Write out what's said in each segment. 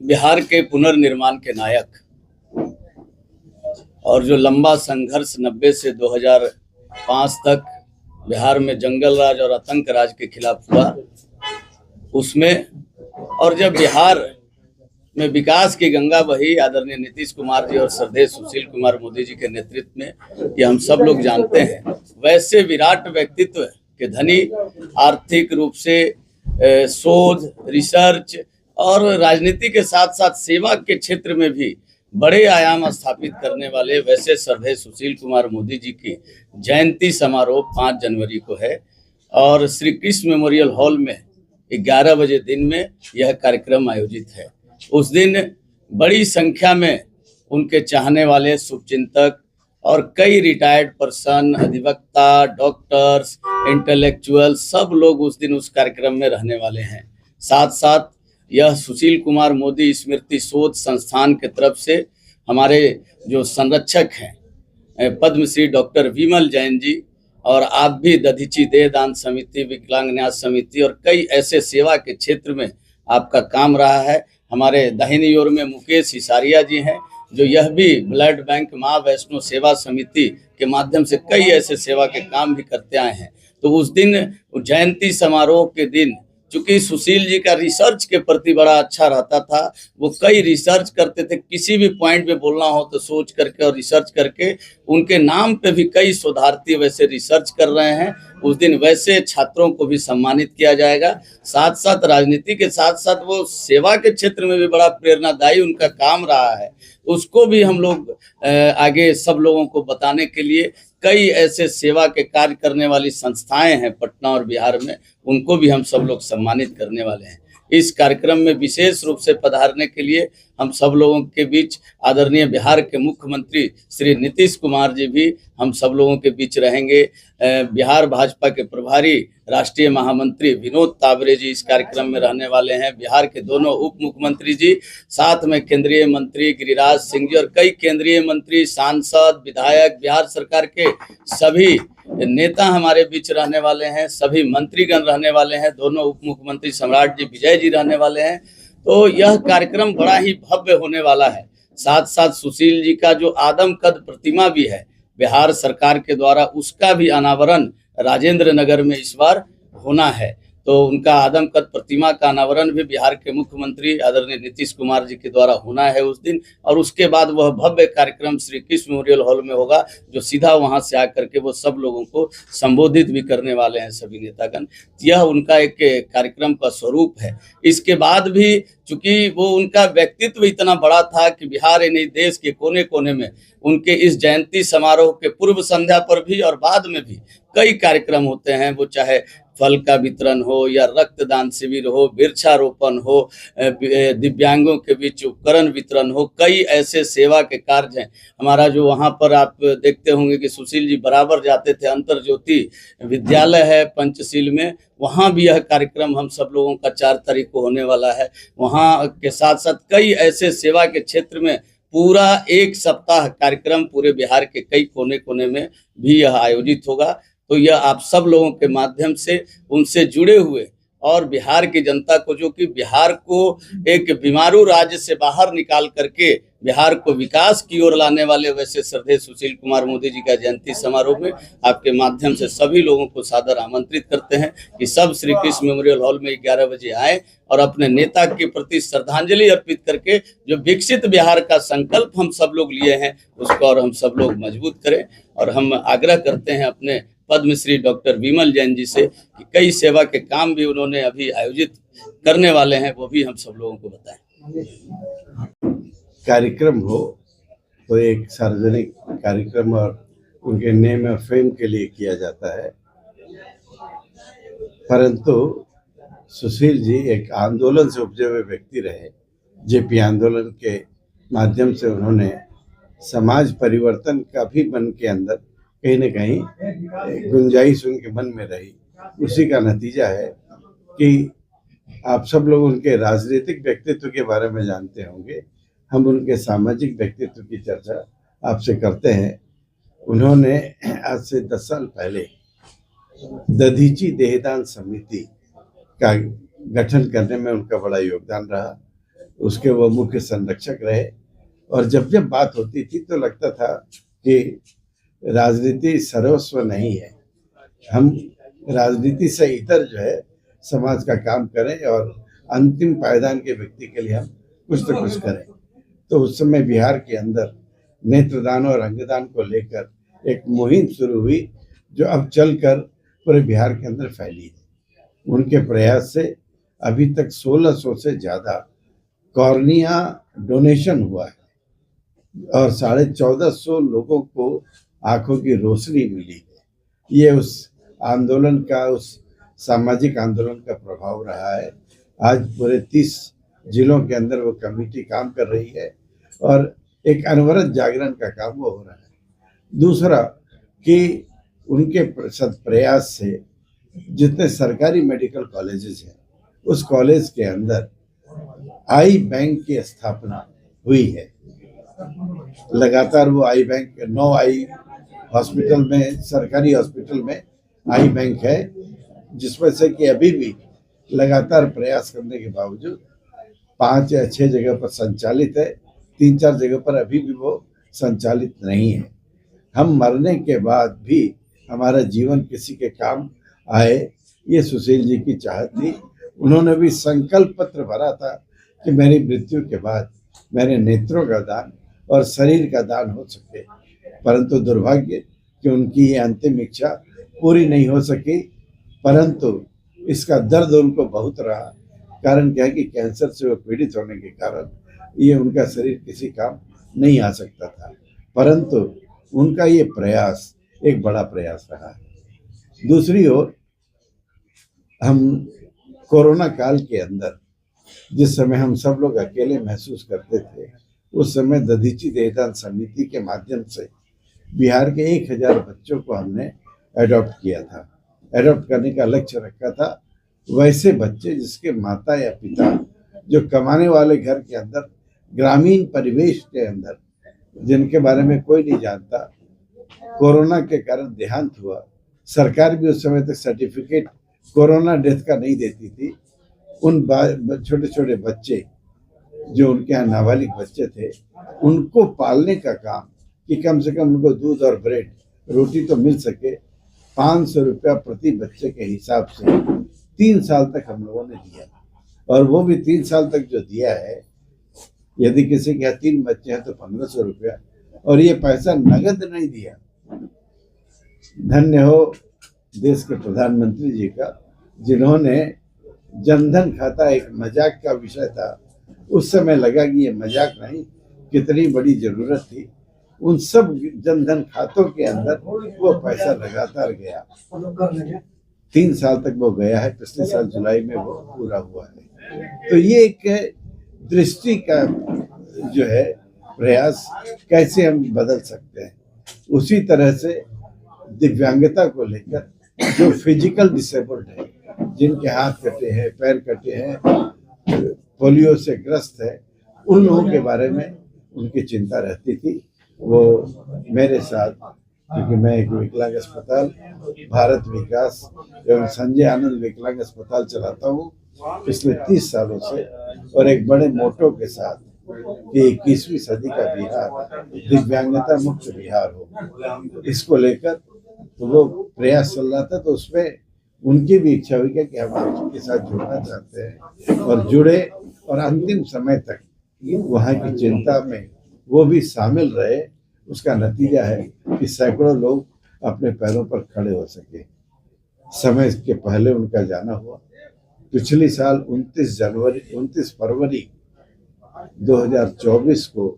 बिहार के पुनर्निर्माण के नायक और जो लंबा संघर्ष 90 से 2005 तक बिहार में जंगल राज और आतंक राज के खिलाफ हुआ, उसमें और जब बिहार में विकास की गंगा बही आदरणीय नीतीश कुमार जी और श्रद्धेय सुशील कुमार मोदी जी के नेतृत्व में, ये हम सब लोग जानते हैं, वैसे विराट व्यक्तित्व के धनी, आर्थिक रूप से शोध, रिसर्च और राजनीति के साथ साथ सेवा के क्षेत्र में भी बड़े आयाम स्थापित करने वाले वैसे श्रद्धेय सुशील कुमार मोदी जी की जयंती समारोह 5 जनवरी को है और श्री कृष्ण मेमोरियल हॉल में 11 बजे दिन में यह कार्यक्रम आयोजित है। उस दिन बड़ी संख्या में उनके चाहने वाले शुभचिंतक और कई रिटायर्ड पर्सन, अधिवक्ता, डॉक्टर्स, इंटेलेक्चुअल सब लोग उस दिन उस कार्यक्रम में रहने वाले हैं। साथ साथ यह सुशील कुमार मोदी स्मृति शोध संस्थान के तरफ से हमारे जो संरक्षक हैं पद्मश्री डॉक्टर विमल जैन जी, और आप भी दधीची देहदान समिति, विकलांग न्यास समिति और कई ऐसे सेवा के क्षेत्र में आपका काम रहा है। हमारे दाहिनी ओर में मुकेश हिसारिया जी हैं, जो यह भी ब्लड बैंक, माँ वैष्णो सेवा समिति के माध्यम से कई ऐसे सेवा के काम भी करते आए हैं। तो उस दिन जयंती समारोह के दिन, चूंकि सुशील जी का रिसर्च के प्रति बड़ा अच्छा रहता था, वो कई रिसर्च करते थे, किसी भी पॉइंट पे बोलना हो तो सोच करके और रिसर्च करके, उनके नाम पे भी कई शोधार्थी वैसे रिसर्च कर रहे हैं। उस दिन वैसे छात्रों को भी सम्मानित किया जाएगा। साथ साथ राजनीति के साथ साथ वो सेवा के क्षेत्र में भी बड़ा प्रेरणादायी उनका काम रहा है, उसको भी हम लोग आगे सब लोगों को बताने के लिए कई ऐसे सेवा के कार्य करने वाली संस्थाएं हैं पटना और बिहार में, उनको भी हम सब लोग सम्मानित करने वाले हैं। इस कार्यक्रम में विशेष रूप से पधारने के लिए हम सब लोगों के बीच आदरणीय बिहार के मुख्यमंत्री श्री नीतीश कुमार जी भी हम सब लोगों के बीच रहेंगे। बिहार भाजपा के प्रभारी राष्ट्रीय महामंत्री विनोद तावरे जी इस कार्यक्रम में रहने वाले हैं। बिहार के दोनों उप मुख्यमंत्री जी, साथ में केंद्रीय मंत्री गिरिराज सिंह जी और कई केंद्रीय मंत्री, सांसद, विधायक, बिहार सरकार के सभी नेता हमारे बीच रहने वाले हैं। सभी मंत्रीगण रहने वाले हैं। दोनों उप मुख्यमंत्री सम्राट जी विजय जी रहने वाले हैं। तो यह कार्यक्रम बड़ा ही भव्य होने वाला है। साथ साथ सुशील जी का जो आदम कद प्रतिमा भी है बिहार सरकार के द्वारा, उसका भी अनावरण राजेंद्र नगर में इस बार होना है। तो उनका आदमकद प्रतिमा का अनावरण भी बिहार के मुख्यमंत्री आदरणीय नीतीश कुमार जी के द्वारा होना है उस दिन, और उसके बाद वह भव्य कार्यक्रम श्री कृष्ण मेमोरियल हॉल में होगा, जो सीधा वहां से आकर के वो सब लोगों को संबोधित भी करने वाले हैं सभी नेतागण। यह उनका एक कार्यक्रम का स्वरूप है। इसके बाद भी चूंकि वो उनका व्यक्तित्व इतना बड़ा था कि बिहार यानी देश के कोने कोने में उनके इस जयंती समारोह के पूर्व संध्या पर भी और बाद में भी कई कार्यक्रम होते हैं। वो चाहे फल का वितरण हो या रक्तदान शिविर हो, वृक्षारोपण हो, दिव्यांगों के बीच उपकरण वितरण हो, कई ऐसे सेवा के कार्य हैं। हमारा जो वहाँ पर आप देखते होंगे कि सुशील जी बराबर जाते थे, अंतर ज्योति विद्यालय है पंचशील में, वहाँ भी यह कार्यक्रम हम सब लोगों का 4 तारीख को होने वाला है। वहाँ के साथ साथ कई ऐसे सेवा के क्षेत्र में पूरा 1 सप्ताह कार्यक्रम पूरे बिहार के कई कोने कोने में भी यह आयोजित होगा। तो यह आप सब लोगों के माध्यम से उनसे जुड़े हुए और बिहार की जनता को, जो कि बिहार को एक बीमारू राज्य से बाहर निकाल करके बिहार को विकास की ओर लाने वाले वैसे श्रद्धेय सुशील कुमार मोदी जी का जयंती समारोह में आपके माध्यम से सभी लोगों को सादर आमंत्रित करते हैं कि सब श्री कृष्ण मेमोरियल हॉल में 11 बजे आए और अपने नेता के प्रति श्रद्धांजलि अर्पित करके जो विकसित बिहार का संकल्प हम सब लोग लिए हैं उसको और हम सब लोग मजबूत करें। और हम आग्रह करते हैं अपने पद्मश्री डॉक्टर विमल जैन जी से कि कई सेवा के काम भी उन्होंने अभी आयोजित करने वाले हैं, वो भी हम सब लोगों को बताएं। कार्यक्रम हो तो एक सार्वजनिक कार्यक्रम और उनके नेम और फेम के लिए किया जाता है, परंतु सुशील जी एक आंदोलन से उपजे हुए व्यक्ति रहे। जेपी आंदोलन के माध्यम से उन्होंने समाज परिवर्तन का भी मन के अंदर कहीं न कहीं गुंजाइश उनके मन में रही। उसी का नतीजा है कि आप सब लोग उनके राजनीतिक व्यक्तित्व के बारे में जानते होंगे, हम उनके सामाजिक व्यक्तित्व की चर्चा आपसे करते हैं। उन्होंने आज से 10 साल पहले दधीची देहदान समिति का गठन करने में उनका बड़ा योगदान रहा। उसके वो मुख्य संरक्षक रहे। और जब जब बात होती थी तो लगता था कि राजनीति सर्वस्व नहीं है, हम राजनीति से इतर जो है समाज का काम करें और अंतिम पायदान के व्यक्ति के लिए हम कुछ न कुछ करें। तो उस समय बिहार के अंदर नेत्रदान और अंगदान को लेकर एक मुहिम शुरू हुई, जो अब चलकर पूरे बिहार के अंदर फैली है। उनके प्रयास से अभी तक 1600 से ज्यादा कॉर्निया डोनेशन हुआ है और 1450 लोगों को आंखों की रोशनी मिली है। ये उस आंदोलन का, उस सामाजिक आंदोलन का प्रभाव रहा है। आज पूरे 30 जिलों के अंदर वो कमेटी काम कर रही है और एक अनवरत जागरण का काम वो हो रहा है। दूसरा कि उनके प्रयास से जितने सरकारी मेडिकल कॉलेजेस हैं, उस कॉलेज के अंदर आई बैंक की स्थापना हुई है। लगातार वो आई बैंक 9 आई हॉस्पिटल में, सरकारी हॉस्पिटल में आई बैंक है, जिसमें से कि अभी भी लगातार प्रयास करने के बावजूद 5 या 6 जगह पर संचालित है, 3-4 जगह पर अभी भी वो संचालित नहीं है। हम मरने के बाद भी हमारा जीवन किसी के काम आए, ये सुशील जी की चाहत थी। उन्होंने भी संकल्प पत्र भरा था कि मेरी मृत्यु के बाद मेरे नेत्रों का दान और शरीर का दान हो सके, परंतु दुर्भाग्य कि उनकी ये अंतिम इच्छा पूरी नहीं हो सकी। परंतु इसका दर्द उनको बहुत रहा। कारण क्या है कि कैंसर से वो पीड़ित होने के कारण ये उनका शरीर किसी काम नहीं आ सकता था, परंतु उनका ये प्रयास एक बड़ा प्रयास रहा है। दूसरी ओर हम कोरोना काल के अंदर जिस समय हम सब लोग अकेले महसूस करते थे, उस समय दधीची देहदान समिति के माध्यम से बिहार के 1000 बच्चों को हमने एडॉप्ट किया था। एडॉप्ट करने का लक्ष्य रखा था वैसे बच्चे जिसके माता या पिता जो कमाने वाले घर के अंदर, ग्रामीण परिवेश के अंदर, जिनके बारे में कोई नहीं जानता, कोरोना के कारण देहांत हुआ। सरकार भी उस समय तक सर्टिफिकेट कोरोना डेथ का नहीं देती थी। उन छोटे छोटे बच्चे जो उनके यहाँ नाबालिग बच्चे थे, उनको पालने का काम कि कम से कम उनको दूध और ब्रेड रोटी तो मिल सके, 500 रुपया प्रति बच्चे के हिसाब से 3 साल तक हम लोगों ने दिया। और वो भी 3 साल तक जो दिया है, यदि किसी के यहाँ 3 बच्चे हैं तो 1500 रुपया, और ये पैसा नगद नहीं दिया। धन्य हो देश के प्रधानमंत्री जी का, जिन्होंने जनधन खाता एक मजाक का विषय था, उस समय लगा कि ये मजाक नहीं, कितनी बड़ी जरूरत थी। उन सब जनधन खातों के अंदर वो पैसा लगातार गया, 3 साल तक वो गया है। पिछले साल जुलाई में वो पूरा हुआ है। तो ये एक दृष्टि का जो है प्रयास, कैसे हम बदल सकते हैं। उसी तरह से दिव्यांगता को लेकर जो फिजिकल डिसेबल्ड है, जिनके हाथ कटे हैं, पैर कटे हैं, पोलियो से ग्रस्त है, उन लोगों के बारे में उनकी चिंता रहती थी। वो मेरे साथ, क्योंकि मैं एक विकलांग अस्पताल, भारत विकास एवं संजय आनंद विकलांग अस्पताल चलाता हूँ पिछले 30 सालों से, और एक बड़े मोटो के साथ कि 21वीं सदी का बिहार दिव्यांगता मुक्त बिहार हो, इसको लेकर तो वो प्रयास चल रहा था। तो उसमें उनकी भी इच्छा हुई कि हम आपके साथ जुड़ना चाहते हैं, और जुड़े, और अंतिम समय तक वहाँ की चिंता में वो भी शामिल रहे। उसका नतीजा है कि सैकड़ों लोग अपने पैरों पर खड़े हो सके। समय के पहले उनका जाना हुआ। पिछली साल 29 फरवरी 2024 को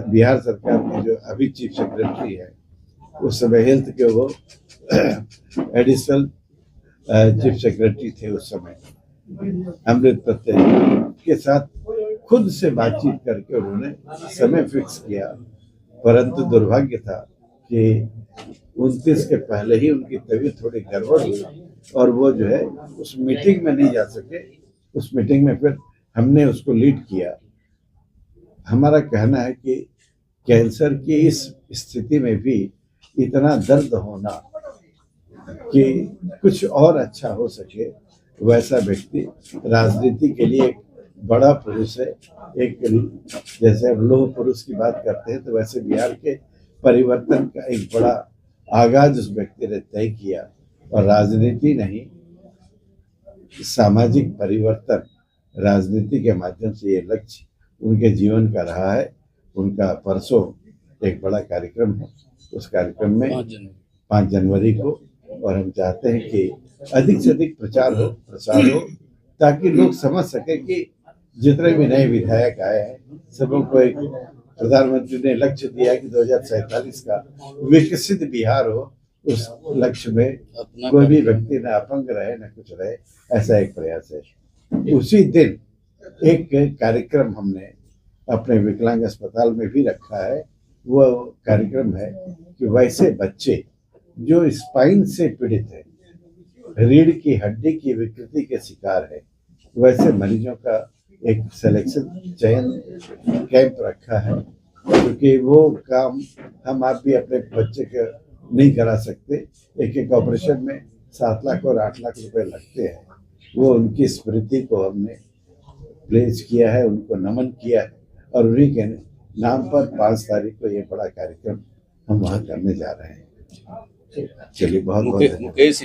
बिहार सरकार के जो अभी चीफ सेक्रेटरी है, उस समय हेल्थ के वो एडिशनल चीफ सेक्रेटरी थे उस समय, अमृत प्रत्यय के साथ खुद से बातचीत करके उन्होंने समय फिक्स किया। परंतु दुर्भाग्य था कि 29 के पहले ही उनकी तबीयत थोड़ी गड़बड़ हुई और वो जो है उस मीटिंग में नहीं जा सके। उस मीटिंग में फिर हमने उसको लीड किया। हमारा कहना है कि कैंसर की इस स्थिति में भी इतना दर्द होना कि कुछ और अच्छा हो सके, वैसा व्यक्ति राजनीति के लिए बड़ा पुरुष है। एक जैसे हम लोह पुरुष की बात करते हैं, तो वैसे बिहार के परिवर्तन का एक बड़ा आगाज उस व्यक्ति ने तय किया। और राजनीति नहीं, सामाजिक परिवर्तन राजनीति के माध्यम से ये लक्ष्य उनके जीवन का रहा है। उनका परसों एक बड़ा कार्यक्रम है, उस कार्यक्रम में 5 जनवरी को, और हम चाहते हैं कि अधिक से अधिक प्रसार हो, ताकि लोग समझ सके कि जितने भी नए विधायक आए हैं, सबों को एक प्रधानमंत्री ने लक्ष्य दिया कि 2047 का विकसित बिहार हो। उस लक्ष्य में कोई भी व्यक्ति न अपंग रहे न कुछ रहे, ऐसा एक प्रयास है। उसी दिन एक कार्यक्रम हमने अपने विकलांग अस्पताल में भी रखा है। वो कार्यक्रम है कि वैसे बच्चे जो स्पाइन से पीड़ित है, रीढ़ की हड्डी की विकृति के शिकार है, वैसे मरीजों का एक सिलेक्शन चयन कैंप रखा है। क्योंकि वो काम हम आप भी अपने बच्चे के नहीं करा सकते। एक ऑपरेशन में 7 लाख और 8 लाख रुपए लगते हैं। वो उनकी स्मृति को हमने प्लेस किया है, उनको नमन किया है, और उन्हीं के नाम पर 5 तारीख को ये बड़ा कार्यक्रम हम वहाँ करने जा रहे हैं। चलिए, बहुत बहुत मुकेश